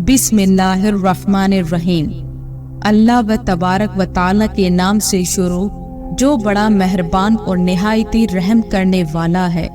बिस्मिल्लाहिर्रहमानिर्रहीम। अल्लाह व तबारक व ताला के नाम से शुरू जो बड़ा मेहरबान और निहायती रहम करने वाला है।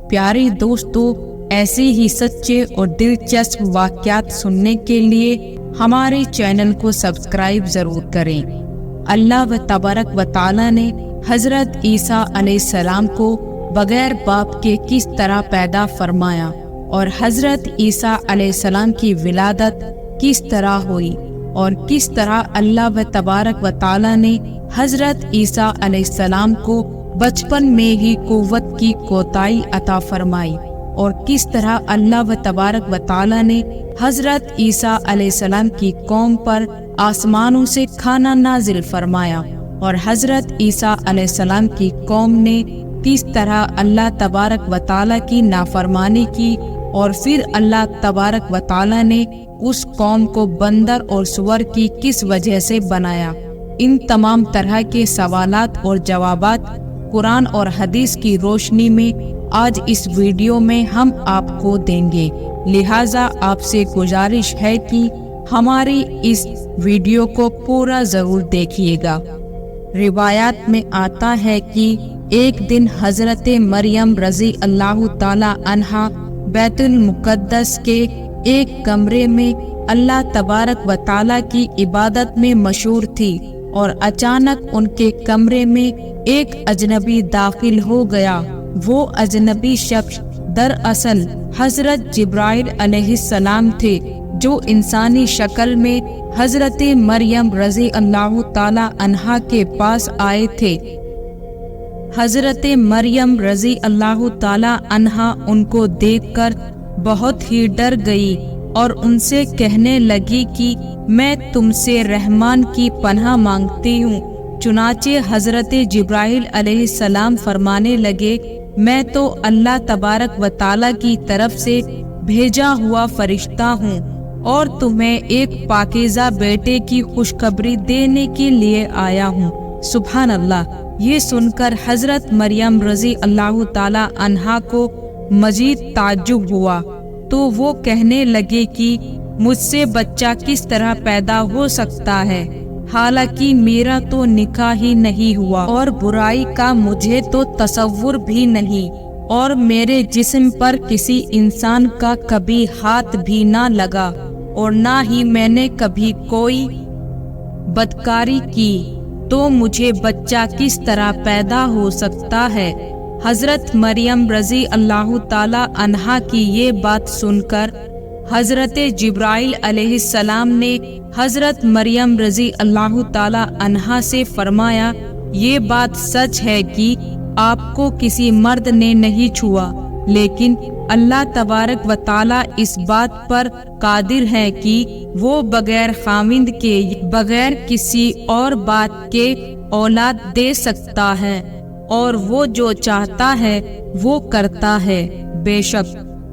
प्यारे दोस्तों, ऐसे ही सच्चे और दिलचस्प वाक़यात सुनने के लिए हमारे चैनल को सब्सक्राइब ज़रूर करें। अल्लाह व तबारक व ताला ने हज़रत ईसा अलैहिस्सलाम को बग़ैर बाप के किस तरह पैदा फरमाया और हज़रत ईसा अलैहिस्सलाम की विलादत किस तरह हुई और किस तरह अल्लाह व तबारक व ताला ने हज़रत ईसा अलैहिस्सलाम को बचपन में ही कुव्वत की कोताही अता फरमाई और किस तरह अल्लाह व तबारक व ताला ने हज़रत ईसा अलैहिस्सलाम की कौम पर आसमानों से खाना नाजिल फरमाया और हज़रत ईसा अलैहिस्सलाम की कौम ने किस तरह अल्लाह तबारक व ताला की नाफरमानी की और फिर अल्लाह तबारक व ताला ने उस कौम को बंदर और सुअर की किस वजह से बनाया। इन तमाम तरह के सवालात और जवाबात कुरान और हदीस की रोशनी में आज इस वीडियो में हम आपको देंगे। लिहाजा आपसे गुजारिश है कि हमारी इस वीडियो को पूरा ज़रूर देखिएगा। रिवायात में आता है कि एक दिन हज़रत मरियम रज़ी अल्लाह ताला अन्हा बैतुल मुक़द्दस के एक कमरे में अल्लाह तबारक व ताला की इबादत में मशहूर थी और अचानक उनके कमरे में एक अजनबी दाखिल हो गया। वो अजनबी शख्स दरअसल हज़रत जिब्राइल अलैहिस्सलाम थे जो इंसानी शक्ल में हज़रत मरियम रज़ी अल्लाह ताला अन्हा के पास आए थे। हज़रत मरियम रज़ी अल्लाह ताला अन्हा उनको देखकर बहुत ही डर गई और उनसे कहने लगी कि मैं तुमसे रहमान की पनाह मांगती हूँ। चुनाचे हज़रत जिब्राइल अलैहिस्सलाम फरमाने लगे, मैं तो अल्लाह तबारक व ताला की तरफ से भेजा हुआ फरिश्ता हूँ और तुम्हें एक पाकीज़ा बेटे की खुशखबरी देने के लिए आया हूँ। सुभान अल्लाह। ये सुनकर हज़रत मरियम रज़ी अल्लाह ताला अन्हा को मजीद ताज्जुब हुआ तो वो कहने लगे कि मुझसे बच्चा किस तरह पैदा हो सकता है, हालांकि मेरा तो निकाह ही नहीं हुआ और बुराई का मुझे तो तसव्वुर भी नहीं और मेरे जिस्म पर किसी इंसान का कभी हाथ भी ना लगा और ना ही मैंने कभी कोई बदकारी की, तो मुझे बच्चा किस तरह पैदा हो सकता है। हज़रत मरियम रज़ी अल्लाह ताला अन्हा की ये बात सुनकर हज़रत जिब्राइल अलैहिस्सलाम ने हज़रत मरियम रज़ी अल्लाह ताला अन्हा से फरमाया, ये बात सच है कि आपको किसी मर्द ने नहीं छुआ, लेकिन अल्लाह तबारक व ताला इस बात पर कादिर है कि वो बगैर खाविंद के बगैर किसी और बात के औलाद दे सकता है और वो जो चाहता है वो करता है। बेशक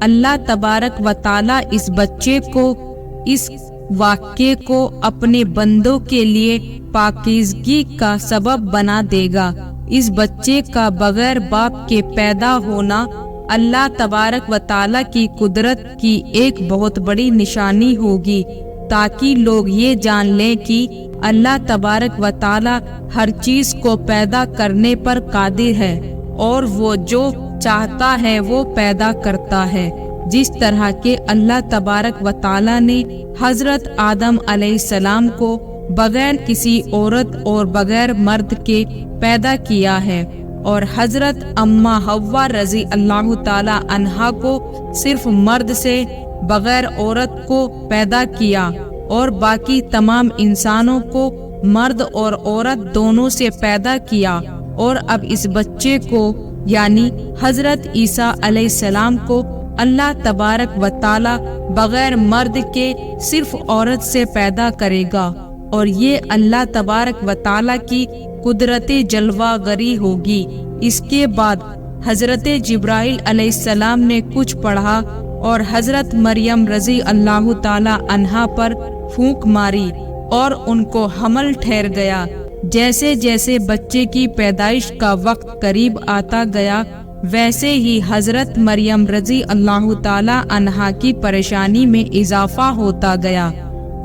अल्लाह तबारक व ताला इस बच्चे को, इस वाक़े को अपने बंदों के लिए पाकीज़गी का सबब बना देगा। इस बच्चे का बगैर बाप के पैदा होना अल्लाह तबारक व ताला की कुदरत की एक बहुत बड़ी निशानी होगी, ताकि लोग ये जान लें कि अल्लाह तबारक व ताला हर चीज़ को पैदा करने पर कादिर है और वो जो चाहता है वो पैदा करता है। जिस तरह के अल्लाह तबारक व ताला ने हज़रत आदम अलैहिस्सलाम को बगैर किसी औरत और बगैर मर्द के पैदा किया है और हज़रत अम्मा हव्वा रज़ी अल्लाह ताला अन्हा को सिर्फ मर्द से बगैर औरत को पैदा किया और बाकी तमाम इंसानों को मर्द और औरत दोनों से पैदा किया और अब इस बच्चे को यानी हज़रत ईसा अलैहिस्सलाम को अल्लाह तबारक व ताला बगैर मर्द के सिर्फ औरत से पैदा करेगा और ये अल्लाह तबारक व ताला की कुदरती जलवागरी होगी। इसके बाद हज़रत जिब्राइल अलैहिस्सलाम ने कुछ पढ़ा और हज़रत मरियम रज़ी अल्लाह ताला अन्हा पर फूंक मारी और उनको हमल ठहर गया। जैसे जैसे बच्चे की पैदाइश का वक्त करीब आता गया वैसे ही हजरत मरियम रजी अल्लाह ताला अन्हा की परेशानी में इजाफा होता गया।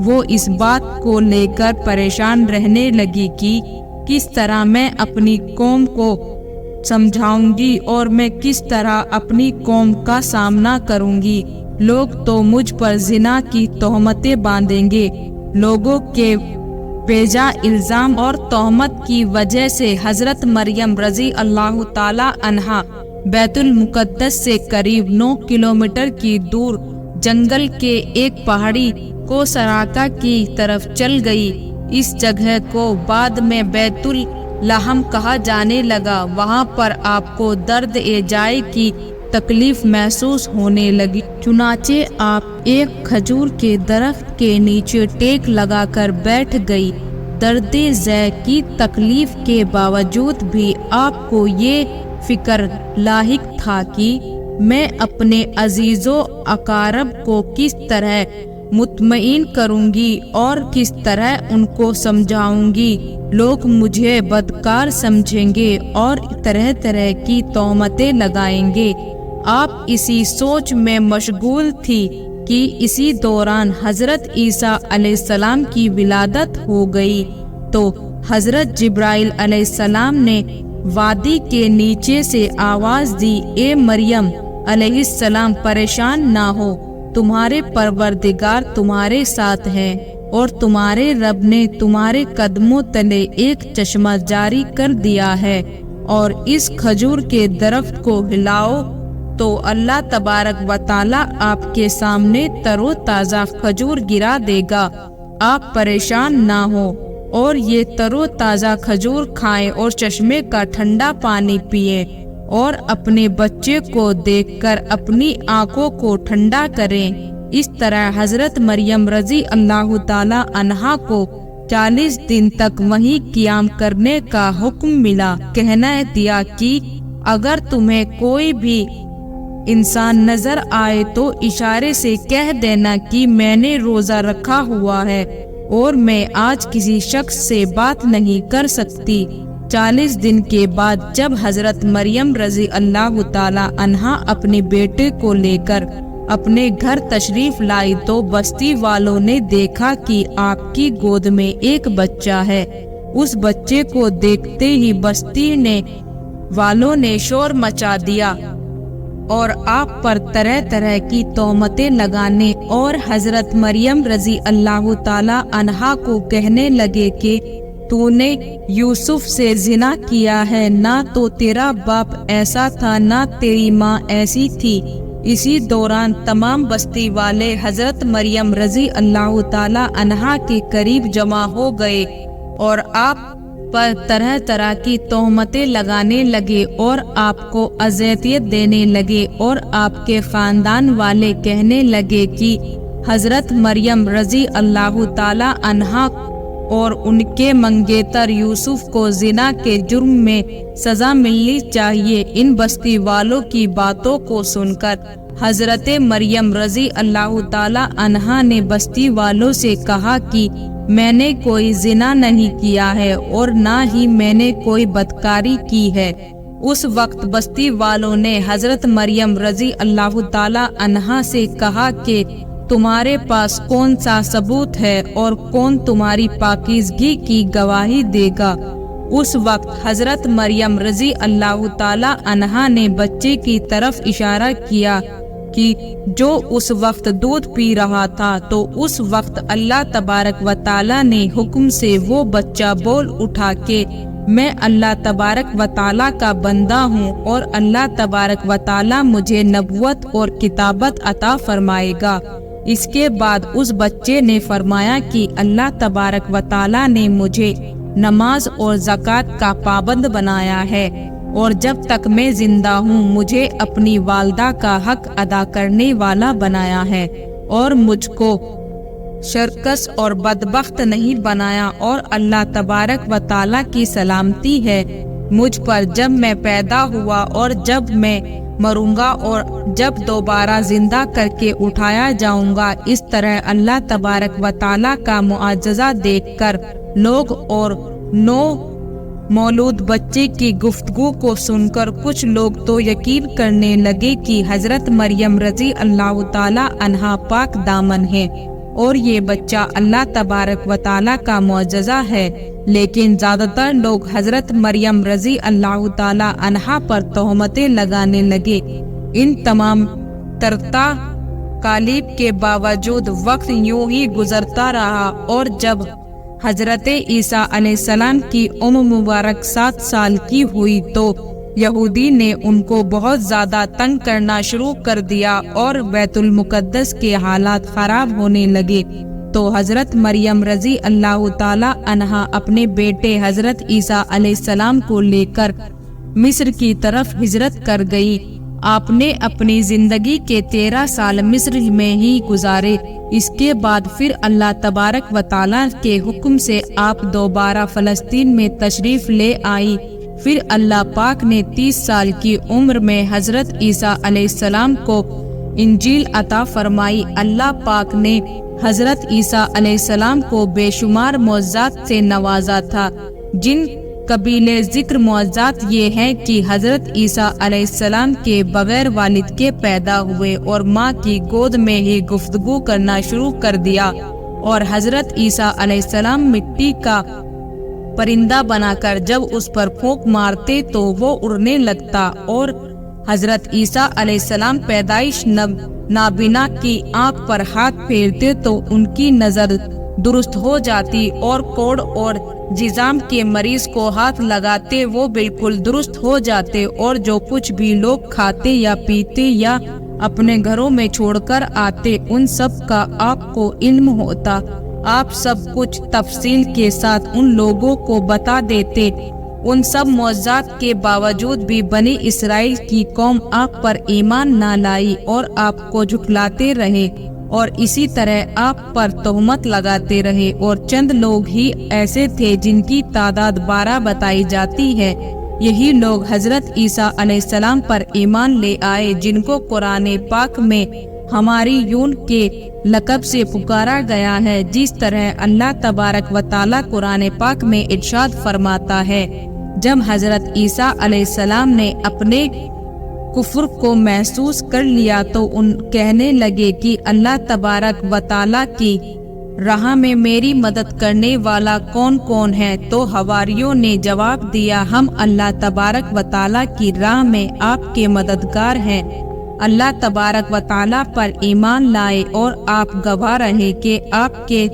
वो इस बात को लेकर परेशान रहने लगी कि किस तरह मैं अपनी कौम को समझाऊंगी और मैं किस तरह अपनी कौम का सामना करूंगी। लोग तो मुझ पर जिना की तोहमतें बांधेंगे। लोगों के बेजा इल्जाम और तोहमत की वजह से हजरत मरियम रजी अल्लाह ताला अन्हा बैतुल मुकद्दस से करीब 9 किलोमीटर की दूर जंगल के एक पहाड़ी को सराका की तरफ चल गई। इस जगह को बाद में बैतुल लहम कहा जाने लगा। वहाँ पर आपको दर्द ए जाए की तकलीफ महसूस होने लगी। चुनाचे आप एक खजूर के दरख्त के नीचे टेक लगाकर बैठ गई। दर्द ज़ै की तकलीफ के बावजूद भी आपको ये फिक्र लाहिक था कि मैं अपने अजीज़ों अकारब को किस तरह मुतमईन करूंगी और किस तरह उनको समझाऊंगी। लोग मुझे बदकार समझेंगे और तरह तरह की तोहमतें लगाएंगे। आप इसी सोच में मशगूल थी कि इसी दौरान हजरत ईसा अलैहिस्सलाम की विलादत हो गई तो हजरत जिब्राइल अलैहिस्सलाम ने वादी के नीचे से आवाज दी, ए मरियम अलैहिस्सलाम परेशान ना हो, तुम्हारे परवरदिगार तुम्हारे साथ है और तुम्हारे रब ने तुम्हारे कदमों तले एक चश्मा जारी कर दिया है और इस खजूर के दरख्त को हिलाओ तो अल्लाह तबारक व ताला आपके सामने तरो ताज़ा खजूर गिरा देगा। आप परेशान ना हो और ये तरो ताज़ा खजूर खाएं और चश्मे का ठंडा पानी पिए और अपने बच्चे को देखकर अपनी आंखों को ठंडा करें। इस तरह हजरत मरियम रजी अल्लाह ताला अन्हा को 40 दिन तक वहीं क़ियाम करने का हुक्म मिला। कहना दिया कि अगर तुम्हें कोई भी इंसान नजर आए तो इशारे से कह देना कि मैंने रोजा रखा हुआ है और मैं आज किसी शख्स से बात नहीं कर सकती। 40 दिन के बाद जब हजरत मरियम रजी अल्लाह ताला अन्हा अपने बेटे को लेकर अपने घर तशरीफ लाई तो बस्ती वालों ने देखा कि आपकी गोद में एक बच्चा है। उस बच्चे को देखते ही बस्ती वालों ने शोर मचा दिया और आप पर तरह तरह की तोहमतें लगाने और हजरत मरियम रजी अल्लाह ताला अन्हा को कहने लगे कि तूने यूसुफ से जिना किया है, ना तो तेरा बाप ऐसा था ना तेरी माँ ऐसी थी। इसी दौरान तमाम बस्ती वाले हजरत मरियम रजी अल्लाह ताला अन्हा के करीब जमा हो गए और आप पर तरह तरह की तोहमतें लगाने लगे और आपको अज़ियत देने लगे और आपके खानदान वाले कहने लगे कि हजरत मरियम रजी अल्लाह ताला अन्हा और उनके मंगेतर यूसुफ को जिना के जुर्म में सजा मिलनी चाहिए। इन बस्ती वालों की बातों को सुनकर हजरत मरियम रजी अल्लाह ताला अन्हा ने बस्ती वालों से कहा कि मैंने कोई जिना नहीं किया है और ना ही मैंने कोई बदकारी की है। उस वक्त बस्ती वालों ने हजरत मरियम रजी अल्लाह ताला अन्हा से कहा कि तुम्हारे पास कौन सा सबूत है और कौन तुम्हारी पाकीज़गी की गवाही देगा। उस वक्त हजरत मरियम रजी अल्लाह ताला अन्हा ने बच्चे की तरफ इशारा किया कि जो उस वक्त दूध पी रहा था तो उस वक्त अल्लाह तबारक व ताला ने हुक्म से वो बच्चा बोल उठा के मैं अल्लाह तबारक व ताला का बंदा हूँ और अल्लाह तबारक व ताला मुझे नबुवत और किताबत अता फरमाएगा। इसके बाद उस बच्चे ने फरमाया कि अल्लाह तबारक व ताला ने मुझे नमाज और ज़कात का पाबंद बनाया है और जब तक मैं जिंदा हूँ मुझे अपनी वालदा का हक अदा करने वाला बनाया है और मुझको शरकस और बदबख्त नहीं बनाया और अल्लाह तबारक व ताला की सलामती है मुझ पर जब मैं पैदा हुआ और जब मैं मरूंगा और जब दोबारा जिंदा करके उठाया जाऊंगा। इस तरह अल्लाह तबारक व ताला का मुआजजा देखकर लोग और 9 मौलूद बच्चे की गुफ्तगू को सुनकर कुछ लोग तो यकीन करने लगे कि हजरत मरियम रजी अल्लाह ताला अन्हा पाक दामन है और ये बच्चा अल्लाह तबारक व ताला का मुअज्जज़ा है, लेकिन ज्यादातर लोग हजरत मरियम रजी अल्लाह ताला अन्हा पर तोहमतें लगाने लगे। इन तमाम तरता कालीब के बावजूद वक्त यूं ही गुजरता रहा और जब हजरत ईसा अलैहिस्सलाम की उम्र मुबारक 7 साल की हुई तो यहूदी ने उनको बहुत ज्यादा तंग करना शुरू कर दिया और बैतुल मुकद्दस के हालात खराब होने लगे। तो हजरत मरियम रजी अल्लाह ताला अन्हा अपने बेटे हजरत ईसा अलैहिस्सलाम को लेकर मिस्र की तरफ हिजरत कर गई। आपने अपनी जिंदगी के 13 साल मिस्र में ही गुजारे। इसके बाद फिर अल्लाह तबारक व ताला के हुक्म से आप दोबारा फलस्तीन में तशरीफ ले आई। फिर अल्लाह पाक ने 30 साल की उम्र में हजरत ईसा अलैहिस्सलाम को इंजील अता फरमाई। अल्लाह पाक ने हजरत ईसा अलैहिस्सलाम को बेशुमार मौजज़ात से नवाजा था, जिन कबीले जिक्र मौजज़ात ये हैं कि हजरत ईसा अलैहिस्सलाम के बगैर वालिद के पैदा हुए और माँ की गोद में ही गुफ्तगू करना शुरू कर दिया, और हजरत ईसा अलैहिस्सलाम मिट्टी का परिंदा बनाकर जब उस पर फूंक मारते तो वो उड़ने लगता, और हजरत ईसा अलैहिस्सलाम पैदाइश नाबीना की आंख पर हाथ फेरते तो उनकी नजर दुरुस्त हो जाती, और कोढ़ और जिजाम के मरीज को हाथ लगाते वो बिल्कुल दुरुस्त हो जाते, और जो कुछ भी लोग खाते या पीते या अपने घरों में छोड़कर आते उन सब का आपको इल्म होता। आप सब कुछ तफसील के साथ उन लोगों को बता देते। उन सब मौजज़ात के बावजूद भी बनी इसराइल की कौम आप पर ईमान ना लाई और आपको झुठलाते रहे, और इसी तरह आप पर तोहमत लगाते रहे। और चंद लोग ही ऐसे थे जिनकी तादाद 12 बताई जाती है। यही लोग हजरत ईसा अलैहिस्सलाम पर ईमान ले आए, जिनको कुरान पाक में हमारी यून के लक़ब से पुकारा गया है। जिस तरह अल्लाह तबारक व ताला कुरान पाक में इरशाद फरमाता है, जब हजरत ईसा अलैहिस्सलाम ने अपने कुफ्र को महसूस कर लिया तो उन कहने लगे कि अल्लाह तबारक व ताला की राह में मेरी मदद करने वाला कौन कौन है। तो हवारियों ने जवाब दिया, हम अल्लाह तबारक व ताला की राह में आपके मददगार हैं। अल्लाह तबारक व ताला पर ईमान लाए और आप गवाह रहे कि आपके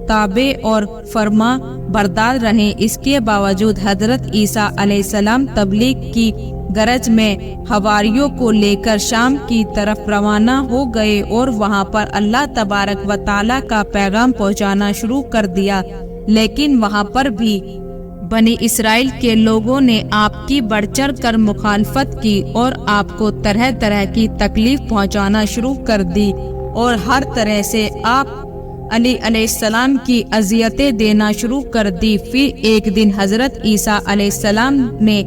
ताबे और फरमा बरदार रहे। इसके बावजूद हजरत ईसा अलैहिस्सलाम तबलीग की गरज में हवारियों को लेकर शाम की तरफ रवाना हो गए और वहां पर अल्लाह तबारक व ताला का पैगाम पहुंचाना शुरू कर दिया। लेकिन वहां पर भी बनी इसराइल के लोगों ने आपकी बढ़ चढ़ कर मुखालफत की और आपको तरह तरह की तकलीफ पहुंचाना शुरू कर दी, और हर तरह से आप अली अलैहिस्सलाम की अजियतें देना शुरू कर दी। फिर एक दिन हजरत ईसा अलैहिस्सलाम ने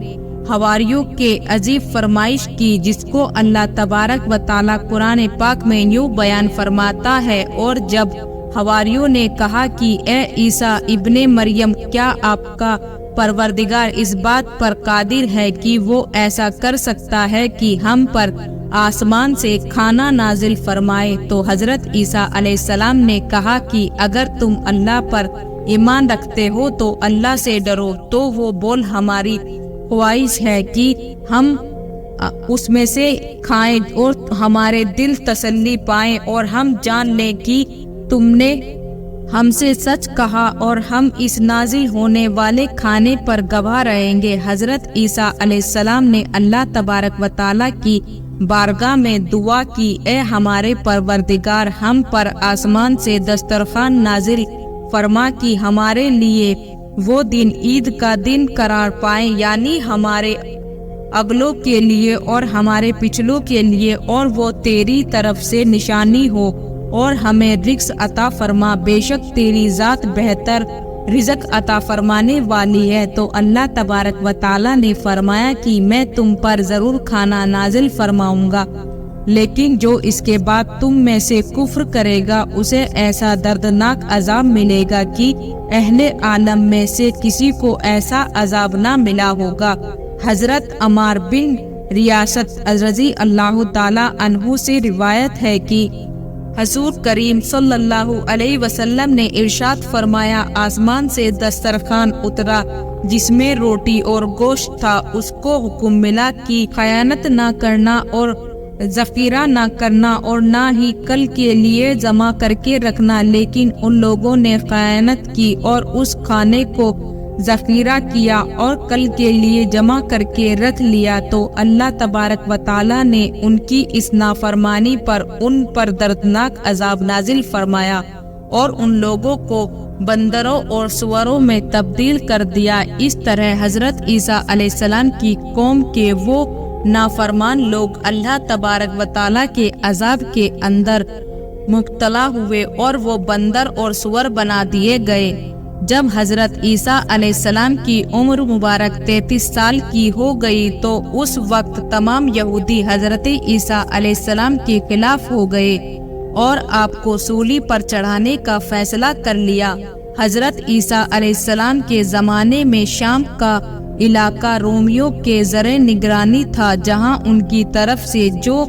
हवारियों के अजीब फरमाइश की, जिसको अल्लाह तबारक व ताला कुरान पाक में यूं बयान फरमाता है, और जब हवारियों ने कहा कि ए ईसा इब्ने मरियम, क्या आपका परवरदिगार इस बात पर कादिर है कि वो ऐसा कर सकता है कि हम पर आसमान से खाना नाजिल फरमाए। तो हजरत ईसा अलैहिस्सलाम ने कहा कि अगर तुम अल्लाह पर ईमान रखते हो तो अल्लाह से डरो। तो वो बोल, हमारी ख्वाहिश है कि हम उसमें से खाएं और हमारे दिल तसल्ली पाएं, और हम जान लें कि तुमने हमसे सच कहा और हम इस नाजिल होने वाले खाने पर गवाह रहेंगे। हजरत ईसा अलैहिस्सलाम ने अल्लाह तबारक व ताला की बारगाह में दुआ की, ए हमारे परवरदिगार, हम पर आसमान से दस्तरखान नाजिल फरमा कि हमारे लिए वो दिन ईद का दिन करार पाए, यानी हमारे अगलों के लिए और हमारे पिछलों के लिए, और वो तेरी तरफ से निशानी हो, और हमें रिज़्क़ अता फरमा। बेशक तेरी ज़ात बेहतर रिज़्क़ अता फरमाने वाली है। तो अल्लाह तबारक व ताला ने फरमाया कि मैं तुम पर ज़रूर खाना नाजिल फरमाऊंगा। لیکن جو اس کے بعد تم میں سے کفر کرے گا اسے ایسا دردناک عذاب ملے گا کہ اہل عالم میں سے کسی کو ایسا عذاب نہ ملا ہوگا۔ حضرت عمار بن ریاست رضی اللہ تعالی عنہ سے روایت ہے کہ حضور کریم صلی اللہ علیہ وسلم نے ارشاد فرمایا، آسمان سے دسترخوان اترا جس میں روٹی اور گوشت تھا، اس کو حکم ملا کہ خیانت نہ کرنا اور ذخیرہ نہ کرنا اور نہ ہی کل کے لیے جمع کر کے رکھنا، لیکن ان لوگوں نے خیانت کی اور اس کھانے کو ذخیرہ کیا اور کل کے لیے جمع کر کے رکھ لیا، تو اللہ تبارک و تعالی نے ان کی اس نافرمانی پر ان پر دردناک عذاب نازل فرمایا اور ان لوگوں کو بندروں اور سوروں میں تبدیل کر دیا۔ اس طرح حضرت عیسیٰ علیہ السلام کی قوم کے وہ نافرمان لوگ اللہ تبارک و تعالی کے عذاب کے اندر مبتلا ہوئے اور وہ بندر اور سور بنا دیے گئے۔ جب حضرت عیسیٰ علیہ السلام کی عمر مبارک 33 سال کی ہو گئی تو اس وقت تمام یہودی حضرت عیسیٰ علیہ السلام کے خلاف ہو گئے اور آپ کو سولی پر چڑھانے کا فیصلہ کر لیا۔ حضرت عیسیٰ علیہ السلام کے زمانے میں شام کا علاقہ رومیوں کے زیر نگرانی تھا، جہاں ان کی طرف سے جو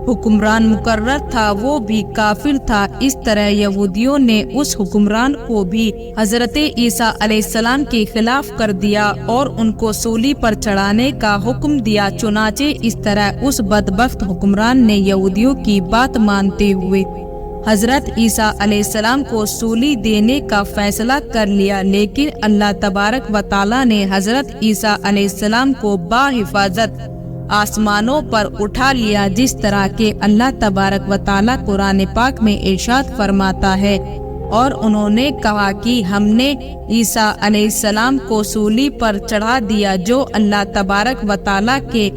حکمران مقرر تھا وہ بھی کافر تھا۔ اس طرح یہودیوں نے اس حکمران کو بھی حضرت عیسیٰ علیہ السلام کے خلاف کر دیا اور ان کو سولی پر چڑھانے کا حکم دیا۔ چنانچہ اس طرح اس بدبخت حکمران نے یہودیوں کی بات مانتے ہوئے حضرت عیسیٰ علیہ السلام کو سولی دینے کا فیصلہ کر لیا، لیکن اللہ تبارک و تعالی نے حضرت عیسیٰ علیہ السلام کو بحفاظت آسمانوں پر اٹھا لیا، جس طرح کہ اللہ تبارک و تعالی قرآن پاک میں ارشاد فرماتا ہے، اور انہوں نے کہا کہ ہم نے عیسیٰ علیہ السلام کو سولی پر چڑھا دیا جو اللہ تبارک و تعالی کے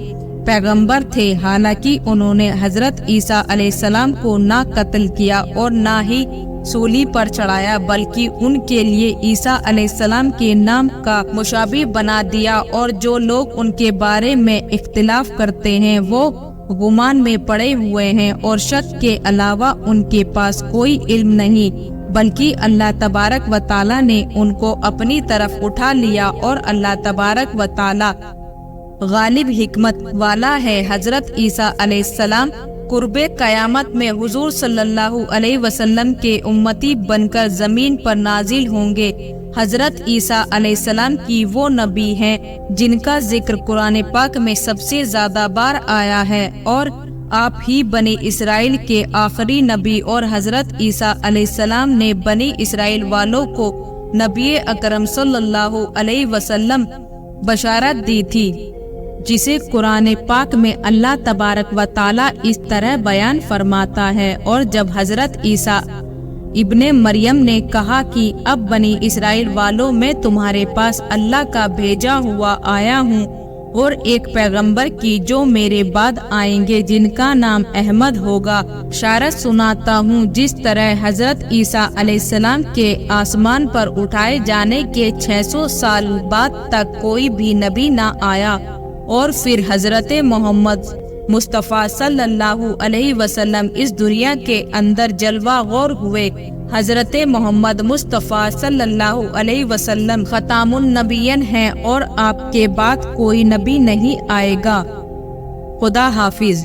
پیغمبر تھے، حالانکہ انہوں نے حضرت عیسیٰ علیہ السلام کو نہ قتل کیا اور نہ ہی سولی پر چڑھایا، بلکہ ان کے لیے عیسیٰ علیہ السلام کے نام کا مشابہ بنا دیا، اور جو لوگ ان کے بارے میں اختلاف کرتے ہیں وہ گمان میں پڑے ہوئے ہیں اور شک کے علاوہ ان کے پاس کوئی علم نہیں، بلکہ اللہ تبارک و تعالی نے ان کو اپنی طرف اٹھا لیا اور اللہ تبارک و تعالی غالب حکمت والا ہے۔ حضرت عیسیٰ علیہ السلام قرب قیامت میں حضور صلی اللہ علیہ وسلم کے امتی بن کر زمین پر نازل ہوں گے۔ حضرت عیسیٰ علیہ السلام کی وہ نبی ہیں جن کا ذکر قرآن پاک میں سب سے زیادہ بار آیا ہے، اور آپ ہی بنی اسرائیل کے آخری نبی، اور حضرت عیسیٰ علیہ السلام نے بنی اسرائیل والوں کو نبی اکرم صلی اللہ علیہ وسلم بشارت دی تھی، جسے قرآن پاک میں اللہ تبارک و تعالی اس طرح بیان فرماتا ہے، اور جب حضرت عیسیٰ ابن مریم نے کہا کہ اب بنی اسرائیل والوں میں تمہارے پاس اللہ کا بھیجا ہوا آیا ہوں اور ایک پیغمبر کی جو میرے بعد آئیں گے جن کا نام احمد ہوگا بشارت سناتا ہوں، جس طرح حضرت عیسیٰ علیہ السلام کے آسمان پر اٹھائے جانے کے 600 سال بعد تک کوئی بھی نبی نہ آیا، اور پھر حضرت محمد مصطفیٰ صلی اللہ علیہ وسلم اس دنیا کے اندر جلوہ غور ہوئے۔ حضرت محمد مصطفیٰ صلی اللہ علیہ وسلم ختام النبیین ہیں اور آپ کے بعد کوئی نبی نہیں آئے گا۔ خدا حافظ۔